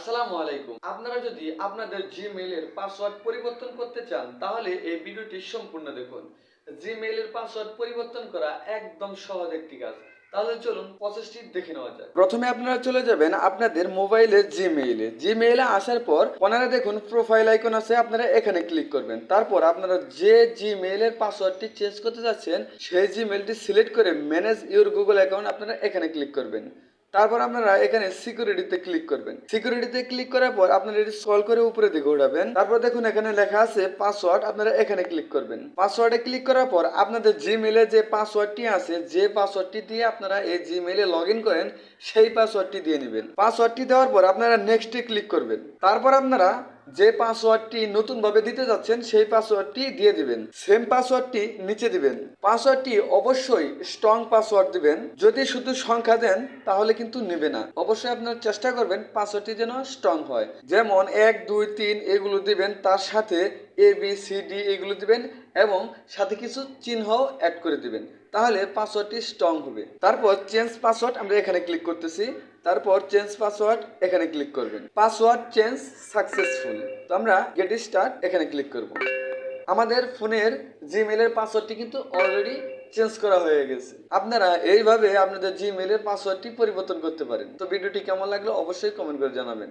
আসসালামু আলাইকুম। আপনারা যদি আপনাদের জিমেইলের পাসওয়ার্ড পরিবর্তন করতে চান তাহলে এই ভিডিওটি সম্পূর্ণ দেখুন। জিমেইলের পাসওয়ার্ড পরিবর্তন করা একদম সহজ একটি কাজ। তাহলে চলুন প্রসেসটি দেখে নেওয়া যাক। প্রথমে আপনারা চলে যাবেন আপনাদের মোবাইলের জিমেইলে আসার পর কোনারে দেখুন প্রোফাইল আইকন আছে, আপনারা এখানে ক্লিক করবেন। তারপর আপনারা যে জিমেইলের পাসওয়ার্ডটি চেঞ্জ করতে যাচ্ছেন সেই জিমেইলটি সিলেক্ট করে ম্যানেজ ইউর গুগল অ্যাকাউন্ট আপনারা এখানে ক্লিক করবেন। তারপর আপনারা এখানে সিকিউরিটিতে ক্লিক করবেন। সিকিউরিটিতে ক্লিক করার পর আপনারা এটি স্ক্রল করে উপরে দিকে উঠাবেন। তারপর দেখুন এখানে লেখা আছে পাসওয়ার্ড, আপনারা এখানে ক্লিক করবেন। পাসওয়ার্ডে ক্লিক করার পর আপনাদের জিমেইলে যে পাসওয়ার্ডটি আছে, যে পাসওয়ার্ডটি দিয়ে আপনারা এই জিমেইলে লগইন করেন সেই পাসওয়ার্ডটি দিয়ে নেবেন। পাসওয়ার্ডটি দেওয়ার পর আপনারা নেক্সটে ক্লিক করবেন। তারপর আপনারা যে পাসওয়ার্ডটি নতুনভাবে দিতে যাচ্ছেন সেই পাসওয়ার্ডটি দিয়ে দিবেন। সেম পাসওয়ার্ডটি নিচে দিবেন। পাসওয়ার্ডটি অবশ্যই স্ট্রং পাসওয়ার্ড দিবেন। যদি শুধু সংখ্যা দেন তাহলে কিন্তু নেবে না। অবশ্যই আপনারা চেষ্টা করবেন পাসওয়ার্ডটি যেন স্ট্রং হয়। যেমন 1 2 3 এগুলো দিবেন, তার সাথে ABCD এগুলো দিবেন এবং সাথে কিছু চিহ্নও অ্যাড করে দিবেন। তাহলে পাসওয়ার্ডটি স্ট্রং হবে। তারপর চেঞ্জ পাসওয়ার্ড আমরা এখানে ক্লিক করতেছি। তারপর চেঞ্জ পাসওয়ার্ড এখানে ক্লিক করবেন। Password change successful. তো আমরা গেট স্টার্ট এখানে ক্লিক করব। আমাদের ফোনের জিমেইলের পাসওয়ার্ডটি কিন্তু অলরেডি চেঞ্জ করা হয়ে গেছে। আপনারা এইভাবে আপনাদের জিমেইলের পাসওয়ার্ডটি পরিবর্তন করতে পারেন। তো ভিডিওটি কেমন লাগলো অবশ্যই কমেন্ট করে জানাবেন।